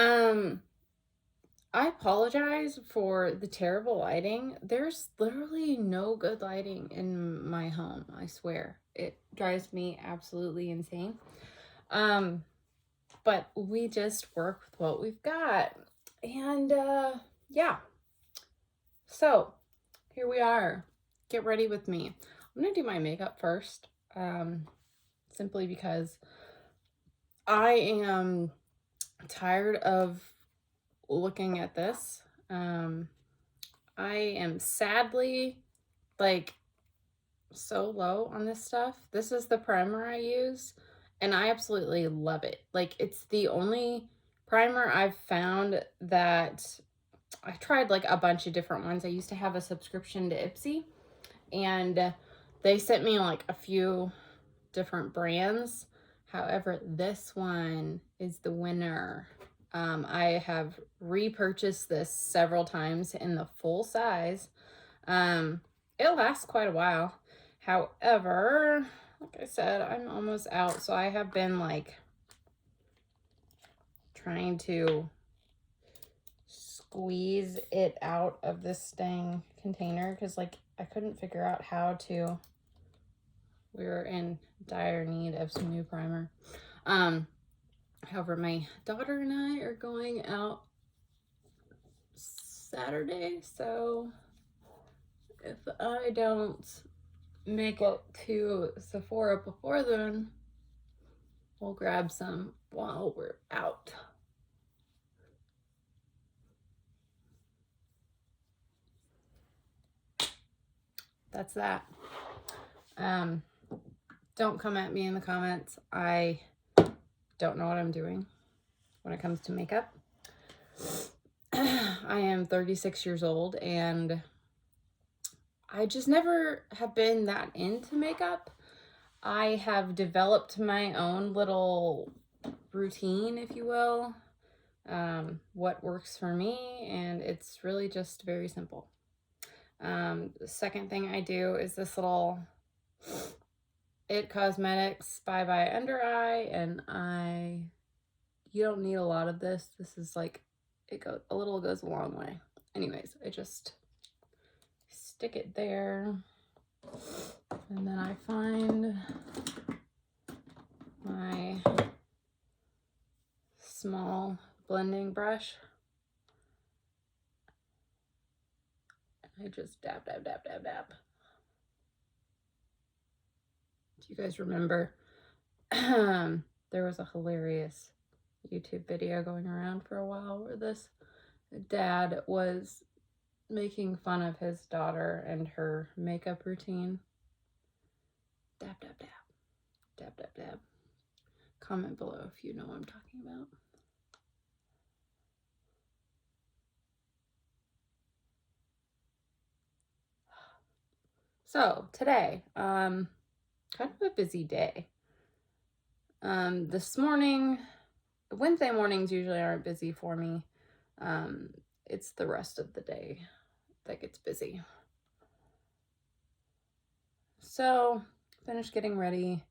Um, I apologize for the terrible lighting. There's literally no good lighting in my home, I swear. It drives me absolutely insane. Um, but we just work with what we've got. And yeah. So, here we are. Get ready with me. I'm going to do my makeup first. Um, simply because I am tired of looking at this. I am sadly like so low on this stuff. This is the primer I use, and I absolutely love it. Like, it's the only primer I've found that I tried like a bunch of different ones. I used to have a subscription to Ipsy, and they sent me like a few different brands. However, this one is the winner. I have repurchased this several times in the full size. It lasts quite a while. However, like I said, I'm almost out, so I have been like trying to squeeze it out of this dang container because like I couldn't figure out how to. We were in dire need of some new primer. However, my daughter and I are going out Saturday, so if I don't make it to Sephora before then, we'll grab some while we're out. That's that. Don't come at me in the comments. I don't know what I'm doing when it comes to makeup. I am 36 years old and I just never have been that into makeup. I have developed my own little routine, if you will, what works for me, and it's really just very simple. The second thing I do is this little It Cosmetics Bye Bye Under Eye, and you don't need a lot of this. This is like, a little goes a long way. Anyways, I just stick it there, and then I find my small blending brush. I just dab, dab, dab, dab, dab. Do you guys remember? There was a hilarious YouTube video going around for a while where this dad was making fun of his daughter and her makeup routine. Dab, dab, dab. Dab, dab, dab. Comment below if you know what I'm talking about. So today, kind of a busy day. This morning, Wednesday mornings usually aren't busy for me. It's the rest of the day that gets busy. So, finished getting ready,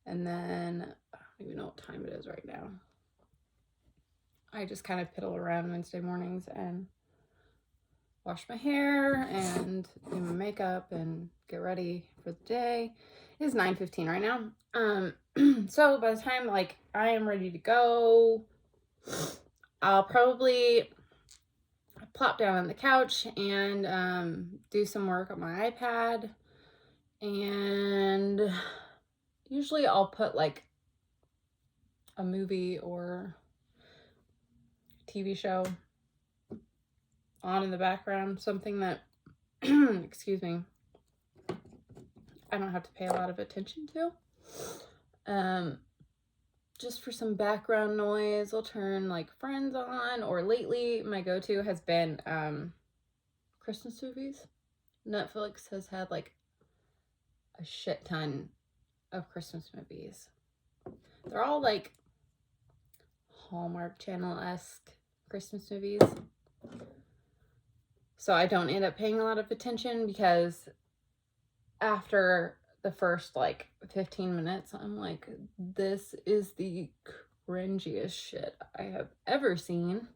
and then I don't even know what time it is right now. I just kind of piddle around Wednesday mornings and wash my hair and do my makeup and get ready for the day. It is 9:15 right now. So by the time like I am ready to go, I'll probably plop down on the couch and do some work on my iPad, and usually I'll put like a movie or TV show on in the background, something that excuse me, I don't have to pay a lot of attention to. Just for some background noise, I'll turn like Friends on, or lately my go-to has been Christmas movies. Netflix has had like a shit ton of Christmas movies. They're all like Hallmark Channel-esque Christmas movies. So I don't end up paying a lot of attention because after the first like 15 minutes, I'm like, this is the cringiest shit I have ever seen.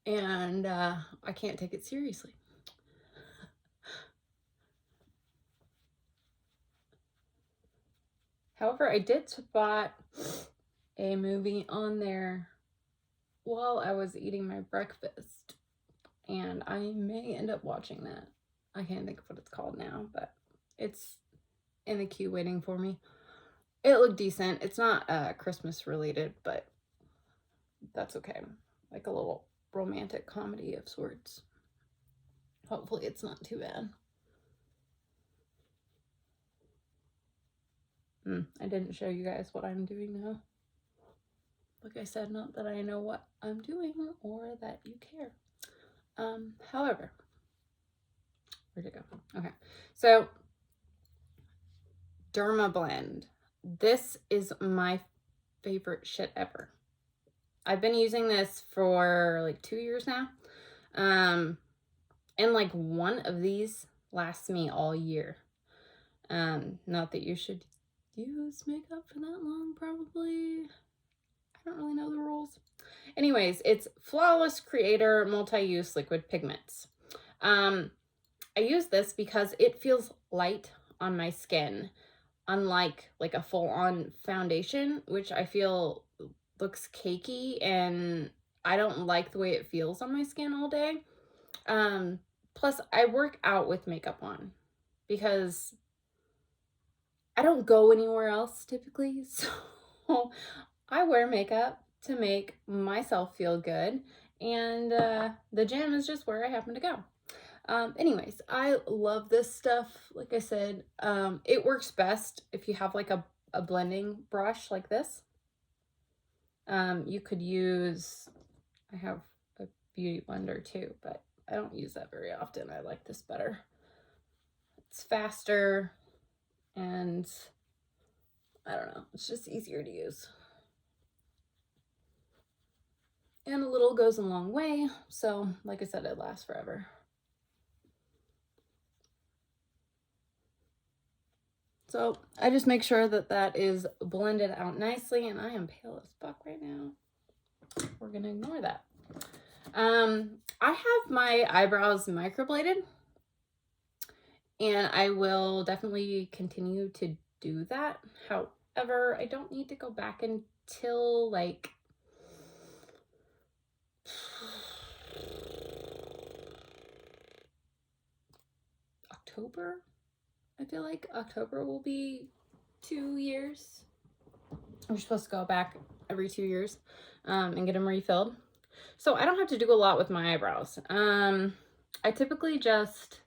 And I can't take it seriously. However, I did spot a movie on there while I was eating my breakfast, and I may end up watching that. I can't think of what it's called now, but it's in the queue waiting for me. It looked decent. It's not Christmas related, but that's okay. Like a little romantic comedy of sorts. Hopefully it's not too bad. I didn't show you guys what I'm doing now. Like I said, not that I know what I'm doing or that you care. However, where'd it go? Okay, so Dermablend. This is my favorite shit ever. I've been using this for like 2 years now. And like one of these lasts me all year. Not that you should use makeup for that long, probably. I don't really know the rules. Anyways, it's Flawless Creator Multi-Use Liquid Pigments. I use this because it feels light on my skin, unlike like a full-on foundation, which I feel looks cakey, and I don't like the way it feels on my skin all day. Plus, I work out with makeup on because I don't go anywhere else typically, so I wear makeup to make myself feel good, and the gym is just where I happen to go. Anyways, I love this stuff. Like I said, it works best if you have like a blending brush like this. You could use, I have a beauty blender too, but I don't use that very often. I like this better. It's faster, and I don't know, it's just easier to use. And a little goes a long way, so like I said, it lasts forever. So I just make sure that that is blended out nicely, and I am pale as fuck right now. We're gonna ignore that. I have my eyebrows microbladed, and I will definitely continue to do that. However, I don't need to go back until like October. I feel like October will be 2 years. We're supposed to go back every 2 years and get them refilled. So I don't have to do a lot with my eyebrows. I typically just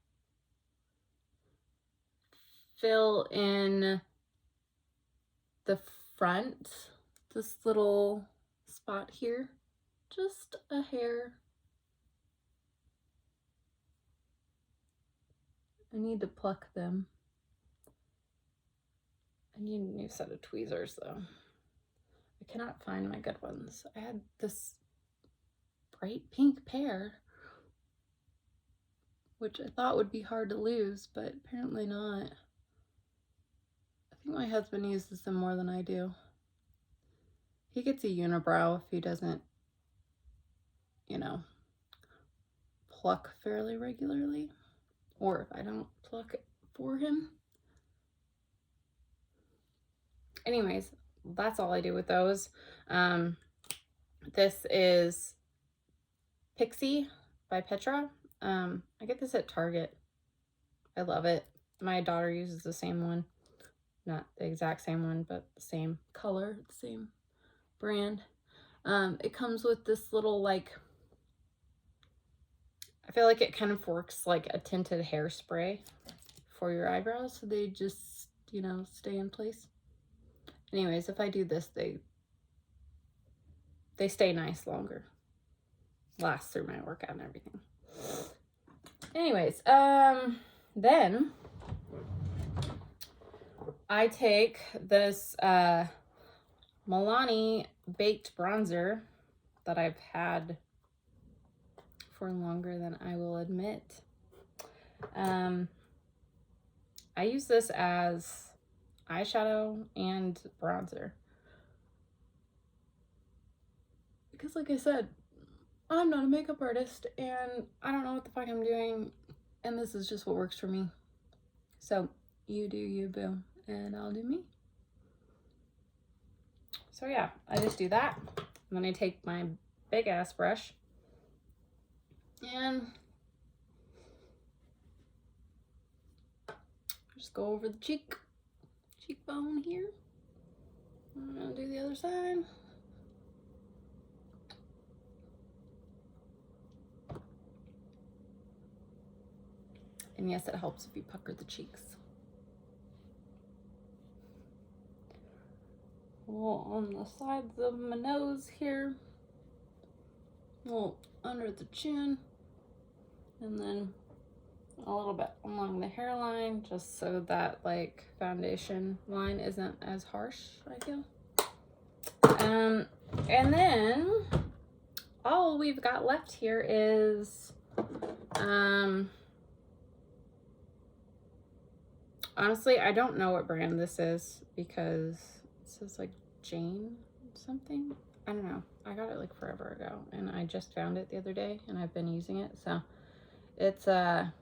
fill in the front, this little spot here, just a hair. I need to pluck them. I need a new set of tweezers though. I cannot find my good ones. I had this bright pink pair, which I thought would be hard to lose, but apparently not. I think my husband uses them more than I do. He gets a unibrow if he doesn't, you know, pluck fairly regularly, or if I don't pluck it for him. Anyways, that's all I do with those. This is Pixie by Petra. I get this at Target. I love it. My daughter uses the same one. Not the exact same one, but the same color, the same brand. It comes with this little, like, I feel like it kind of works like a tinted hairspray for your eyebrows, so they just, you know, stay in place. Anyways, if I do this, they stay nice longer. Last through my workout and everything. Anyways, then I take this Milani baked bronzer that I've had for longer than I will admit. I use this as eyeshadow and bronzer. because like I said, I'm not a makeup artist and I don't know what the fuck I'm doing, and this is just what works for me. So you do you, boo, and I'll do me. So yeah, I just do that. And then I take my big ass brush and just go over the cheekbone here. I'm gonna do the other side. And yes, it helps if you pucker the cheeks. Well, on the sides of my nose here, well, under the chin, and then a little bit along the hairline, just so that like foundation line isn't as harsh, I feel. And then all we've got left here is honestly, I don't know what brand this is because it says like Jane something. I don't know. I got it like forever ago and I just found it the other day and I've been using it. So it's a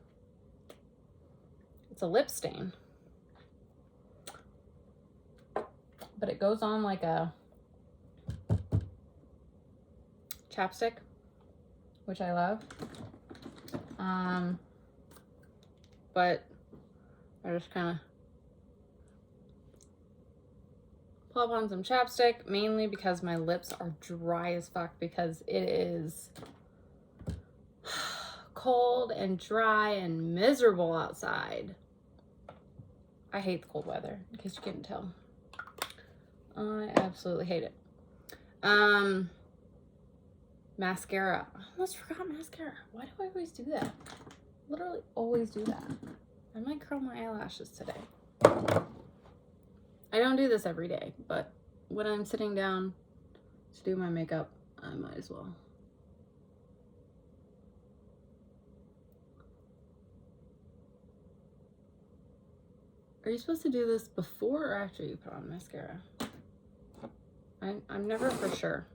lip stain, but it goes on like a chapstick, which I love. But I just kind of plop on some chapstick, mainly because my lips are dry as fuck because it is cold and dry and miserable outside. I hate the cold weather, in case you couldn't tell. I absolutely hate it. Mascara. I almost forgot mascara. Why do I always do that? Literally always do that. I might curl my eyelashes today. I don't do this every day, but when I'm sitting down to do my makeup, I might as well. Are you supposed to do this before or after you put on mascara? I'm never for sure.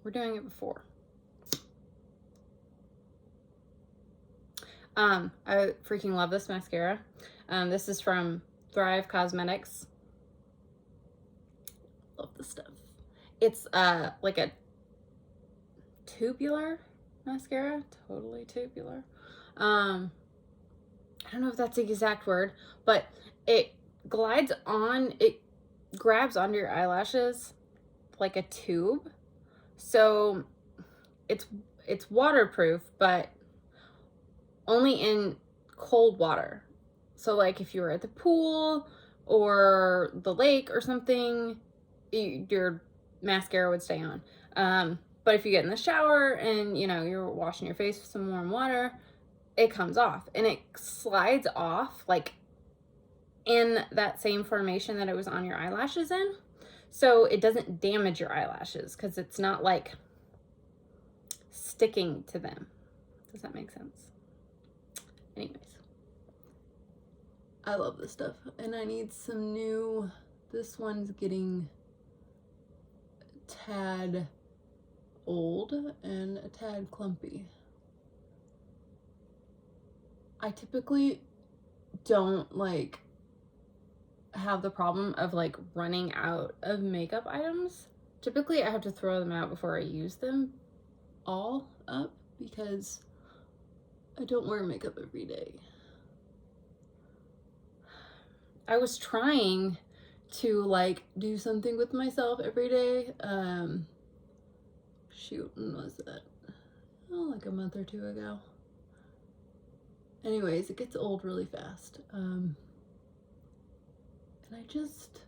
We're doing it before. I freaking love this mascara. This is from Thrive Cosmetics. Love this stuff. It's like a tubular mascara, totally tubular. I don't know if that's the exact word, but it glides on, it grabs onto your eyelashes like a tube. So it's waterproof, but only in cold water. So like if you were at the pool or the lake or something, your mascara would stay on. But if you get in the shower and you know you're washing your face with some warm water, it comes off and it slides off like in that same formation that it was on your eyelashes in. So it doesn't damage your eyelashes because it's not like sticking to them. Does that make sense? Anyways, I love this stuff and I need some new, this one's getting a tad old and a tad clumpy. I typically don't like have the problem of like running out of makeup items. Typically I have to throw them out before I use them all up because I don't wear makeup every day. I was trying to like do something with myself every day. Shoot, when was that? Oh, like a month or two ago. Anyways, it gets old really fast. And I just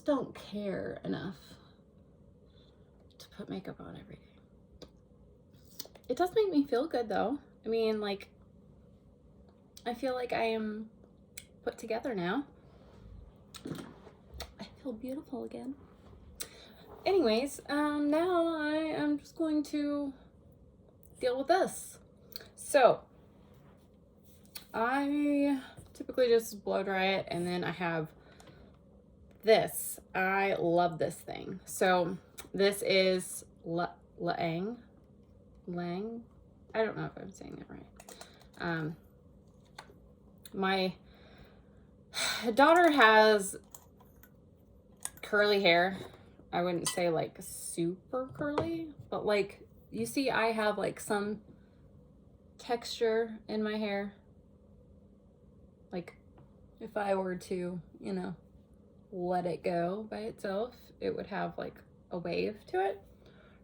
don't care enough to put makeup on every day. It does make me feel good though. I mean, like, I feel like I am put together now. I feel beautiful again. Anyways, now I am just going to deal with this. So, I typically just blow dry it, and then I have this. I love this thing. So this is Lang. I don't know if I'm saying it right. My daughter has curly hair. I wouldn't say like super curly, but like you see I have like some texture in my hair. Like if I were to, you know, let it go by itself, it would have like a wave to it.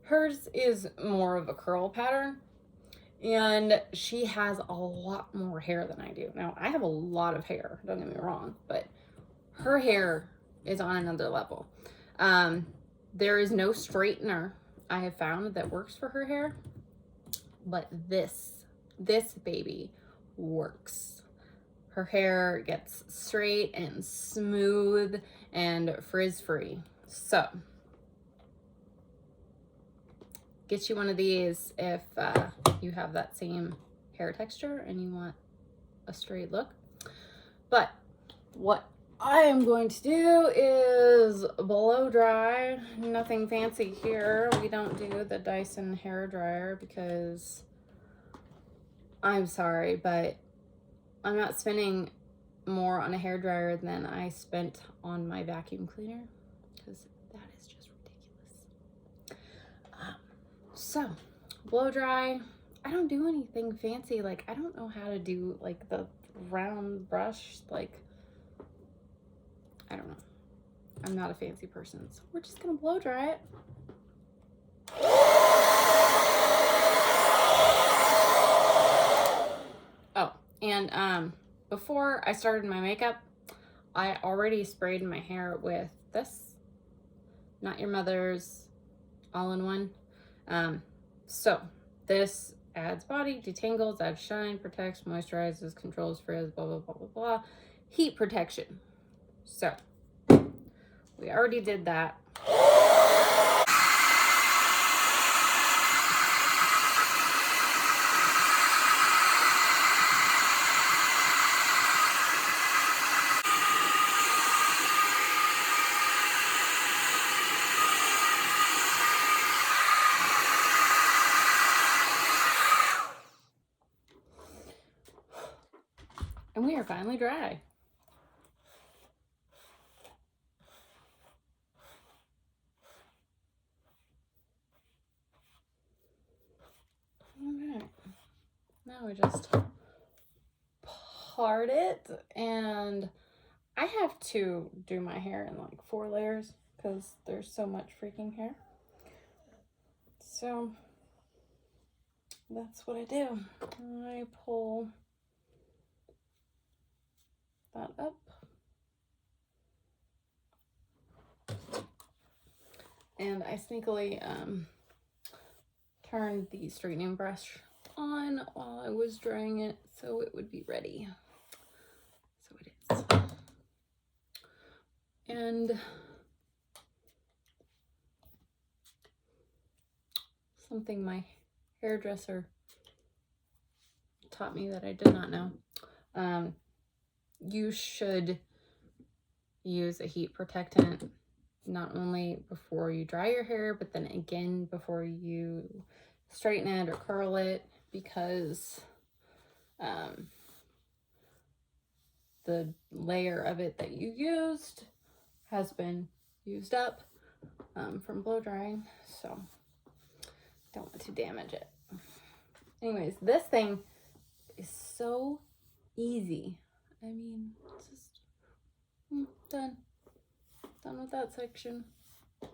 Hers is more of a curl pattern, and she has a lot more hair than I do. Now, I have a lot of hair, don't get me wrong, but her hair is on another level. There is no straightener I have found that works for her hair, but this baby works. Her hair gets straight and smooth and frizz-free. So, get you one of these if you have that same hair texture and you want a straight look. But what I am going to do is blow dry. Nothing fancy here. We don't do the Dyson hair dryer because I'm sorry, but I'm not spending more on a hair dryer than I spent on my vacuum cleaner, because that is just ridiculous. So, blow dry. I don't do anything fancy. Like, I don't know how to do like the round brush. Like, I don't know. I'm not a fancy person, so we're just gonna blow dry it. Oh, and before I started my makeup, I already sprayed my hair with this, Not Your Mother's all-in-one. So this adds body, detangles, adds shine, protects, moisturizes, controls frizz, blah, blah, blah, blah, blah. Heat protection. So we already did that. And we are finally dry. All right. Now we just part it, and I have to do my hair in like 4 layers because there's so much freaking hair. So that's what I do. I pull that up. And I sneakily turned the straightening brush on while I was drying it so it would be ready. So it is. And something my hairdresser taught me that I did not know. You should use a heat protectant not only before you dry your hair, but then again before you straighten it or curl it, because the layer of it that you used has been used up from blow drying, so don't want to damage it. Anyways, this thing is so easy. I mean, it's just done with that section. I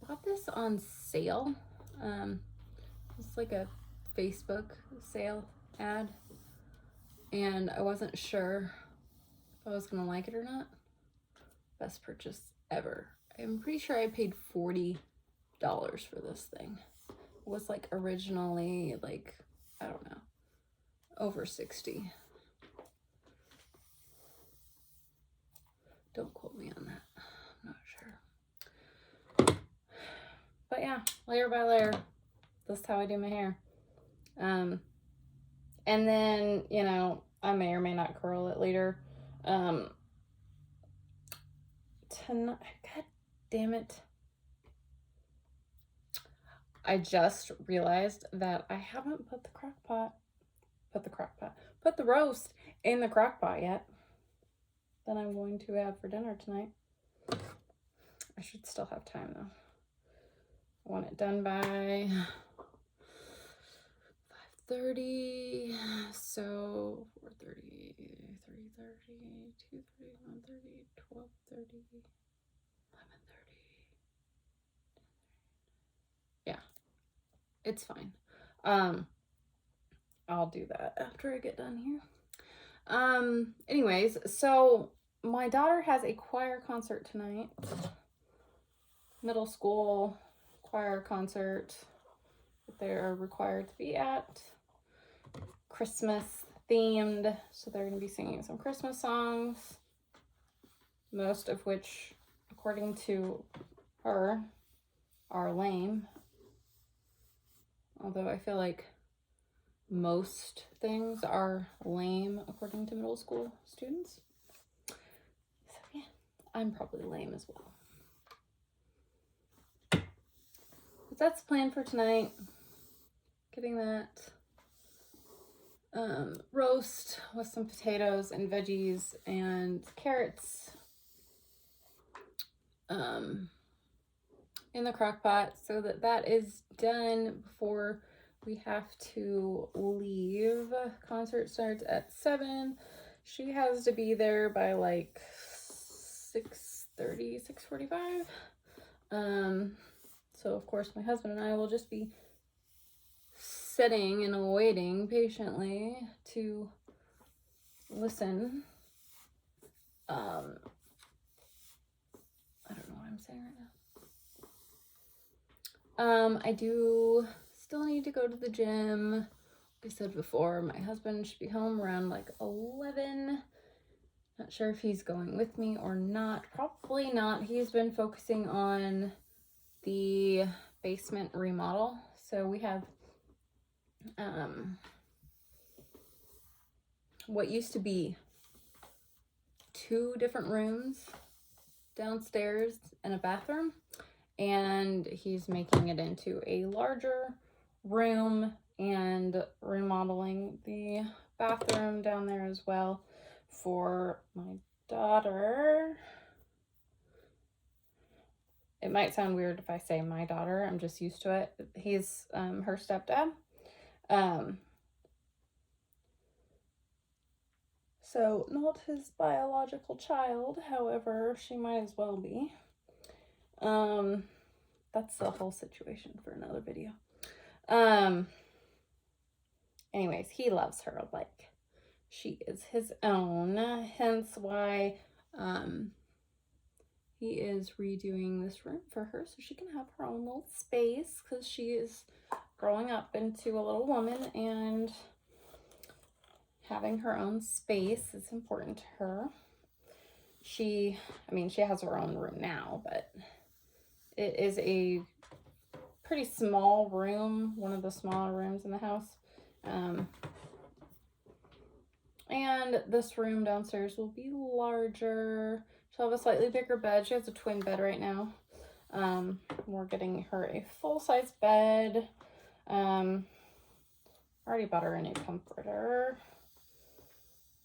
bought this on sale. It's like a Facebook sale ad, and I wasn't sure if I was gonna like it or not. Best purchase ever. I'm pretty sure I paid $40 for this thing. It was like originally like, I don't know, over 60. Don't quote me on that. I'm not sure. But yeah, layer by layer. That's how I do my hair. And then, you know, I may or may not curl it later. Um, tonight, God damn it. I just realized that I haven't put the roast in the crock pot yet. That I'm going to have for dinner tonight. I should still have time though. I want it done by 5:30, so 4:30, 3:30, 2:30, 1:30, 12:30, 11:30. Yeah, it's fine. I'll do that after I get done here. Anyways, so my daughter has a choir concert tonight. Middle school choir concert that they're required to be at. Christmas themed, so they're going to be singing some Christmas songs, most of which, according to her, are lame. Although I feel like most things are lame according to middle school students. So yeah, I'm probably lame as well. But that's the plan for tonight. Getting that roast with some potatoes and veggies and carrots in the crock pot so that is done before we have to leave. Concert starts at 7. She has to be there by like 6:30, 6:45. So of course my husband and I will just be sitting and waiting patiently to listen. I don't know what I'm saying right now. I do still need to go to the gym. Like I said before, my husband should be home around like 11. Not sure if he's going with me or not. Probably not. He's been focusing on the basement remodel. So we have what used to be 2 different rooms downstairs and a bathroom, and he's making it into a larger room and remodeling the bathroom down there as well for my daughter. It might sound weird if I say my daughter. I'm just used to it. He's her stepdad. So not his biological child, however, she might as well be. That's the whole situation for another video. Anyways, he loves her like she is his own, hence why he is redoing this room for her so she can have her own little space, because she is growing up into a little woman, and having her own space is important to her. She has her own room now, but it is a pretty small room, one of the smaller rooms in the house. And this room downstairs will be larger. She'll have a slightly bigger bed. She has a twin bed right now. We're getting her a full-size bed. Already bought her a new comforter.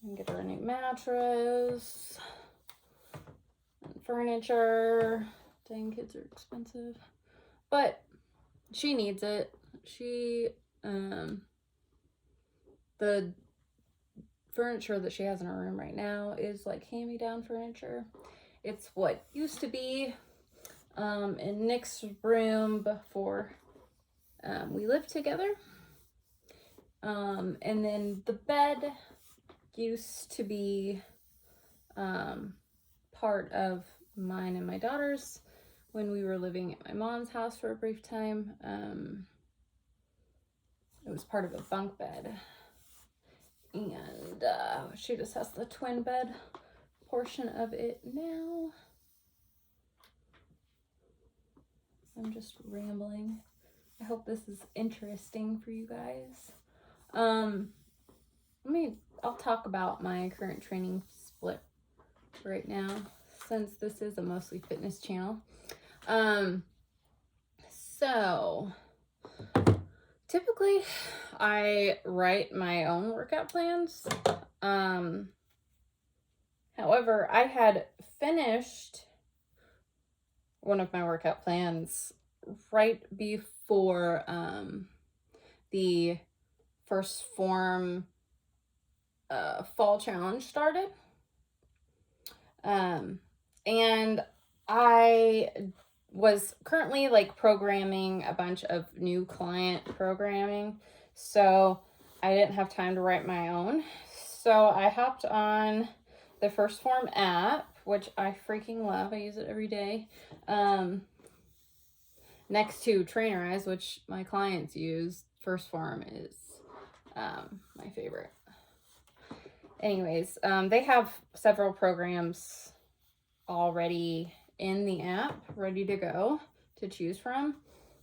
And get her a new mattress. And furniture. Dang, kids are expensive. But she needs it. The furniture that she has in her room right now is like hand-me-down furniture. It's what used to be in Nick's room before we lived together. And then the bed used to be part of mine and my daughter's when we were living at my mom's house for a brief time. It was part of a bunk bed. And she just has the twin bed portion of it now. I'm just rambling. I hope this is interesting for you guys. I'll talk about my current training split right now, since this is a mostly fitness channel. So typically I write my own workout plans. However, I had finished one of my workout plans right before the First Form fall challenge started. And I was currently like programming a bunch of new client programming, so I didn't have time to write my own. So I hopped on the First Form app, which I freaking love. I use it every day. Next to Trainerize, which my clients use, First Form is my favorite. Anyways, they have several programs already in the app ready to go to choose from.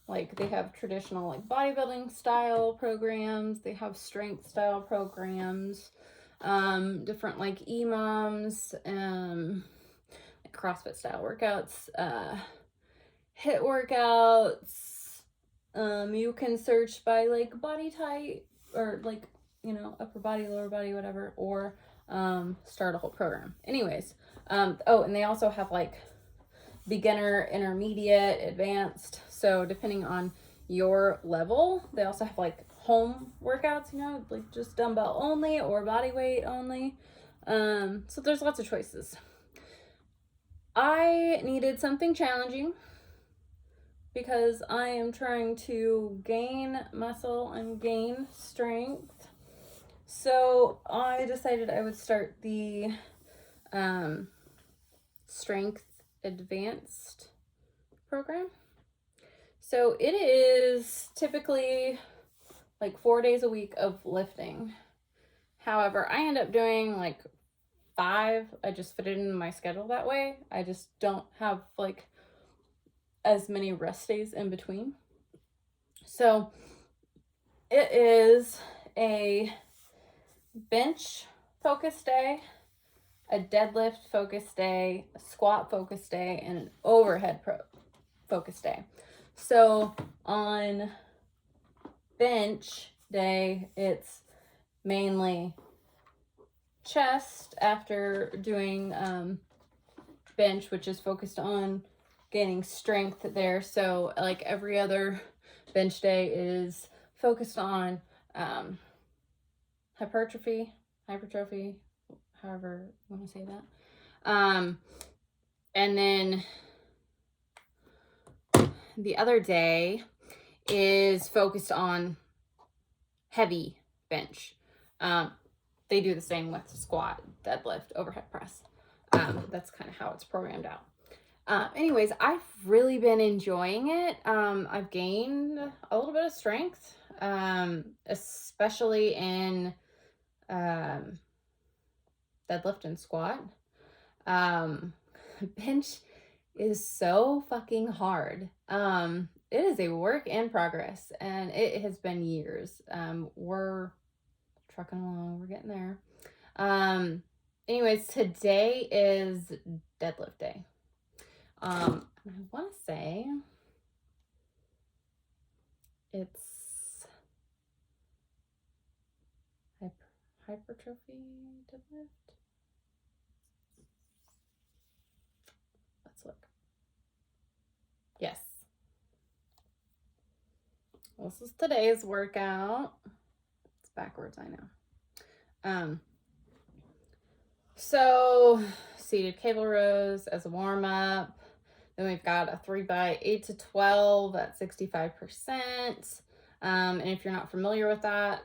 Like they have traditional like bodybuilding style programs, they have strength style programs, different like EMOMs, like CrossFit style workouts, HIIT workouts. You can search by like body type or like, you know, upper body, lower body, whatever, or start a whole program. Anyways, oh, and they also have like beginner, intermediate, advanced. So depending on your level, they also have like home workouts, you know, like just dumbbell only or body weight only. So there's lots of choices. I needed something challenging because I am trying to gain muscle and gain strength. So I decided I would start the Strength Advanced program. So it is typically like 4 days a week of lifting. However, I end up doing like 5. I just fit it in my schedule that way. I just don't have like as many rest days in between. So it is a bench focus day, a deadlift focus day, a squat focus day, and an overhead focus day. So on bench day, it's mainly chest after doing bench, which is focused on gaining strength there. So like every other bench day is focused on hypertrophy, however you want to say that. And then the other day is focused on heavy bench. They do the same with squat, deadlift, overhead press. That's kind of how it's programmed out. Anyways, I've really been enjoying it. I've gained a little bit of strength, especially in deadlift and squat. Bench is so fucking hard. It is a work in progress, and it has been years. We're trucking along, we're getting there. Anyways, today is deadlift day. I want to say it's hypertrophy deadlift. Let's look. Yes. This is today's workout. It's backwards, I know. So seated cable rows as a warm-up. Then we've got a 3x8 to 12 at 65%. And if you're not familiar with that,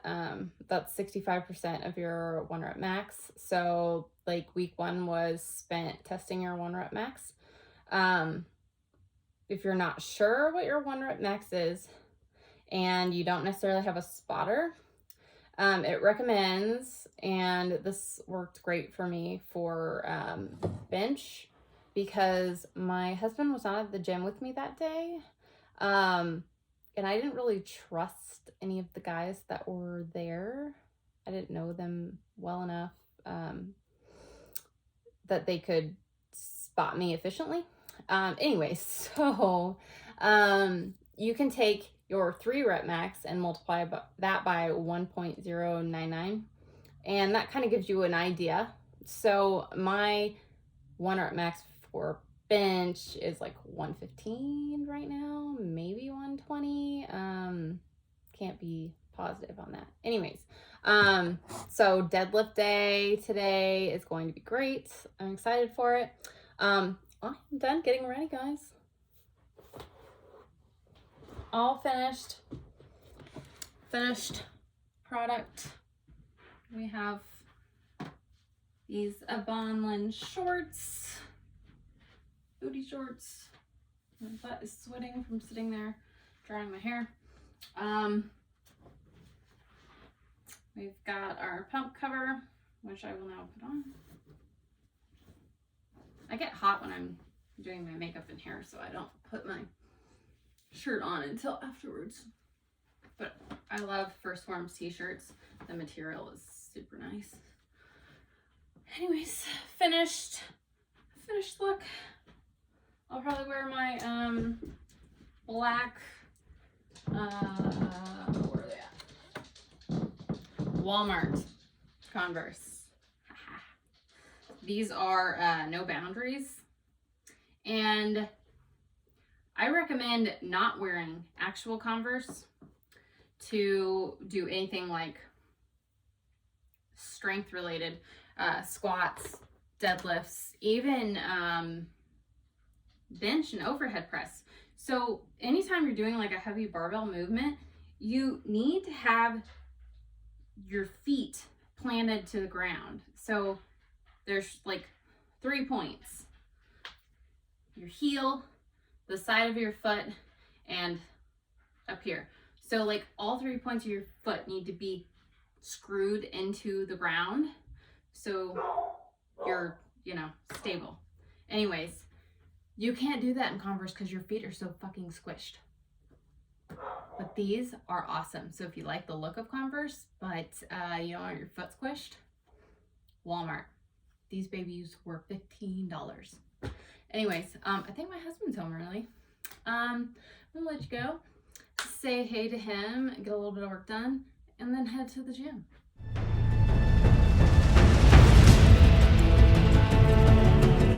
that's 65% of your 1 rep max. So like week 1 was spent testing your 1 rep max. If you're not sure what your 1 rep max is and you don't necessarily have a spotter, it recommends, and this worked great for me for bench, because my husband was not at the gym with me that day, and I didn't really trust any of the guys that were there. I didn't know them well enough. that they could spot me efficiently. Anyway, so you can take your 3 rep max and multiply that by 1.099, and that kind of gives you an idea. So my 1 rep max for bench is like 115 right now, maybe 120. Can't be positive on that. Anyways, so deadlift day today is going to be great. I'm excited for it. I'm done getting ready, guys. All finished product. We have these Abonlin shorts, booty shorts. My butt is sweating from sitting there drying my hair. We've got our pump cover, which I will now put on. I get hot when I'm doing my makeup and hair, so I don't put my shirt on until afterwards. But I love 1st Phorm's t-shirts. The material is super nice. Anyways, finished look. I'll probably wear my black where are they at? Walmart Converse. These are No Boundaries, and I recommend not wearing actual Converse to do anything like strength related, squats, deadlifts, even bench and overhead press. So anytime you're doing like a heavy barbell movement, you need to have your feet planted to the ground. So there's like 3 points: your heel, the side of your foot, and up here. So like all 3 points of your foot need to be screwed into the ground so you're, stable. Anyways, you can't do that in Converse because your feet are so fucking squished. But these are awesome. So if you like the look of Converse, but you don't want your foot squished, Walmart. These babies were $15. Anyways, I think my husband's home early. I'm gonna let you go, say hey to him, get a little bit of work done, and then head to the gym.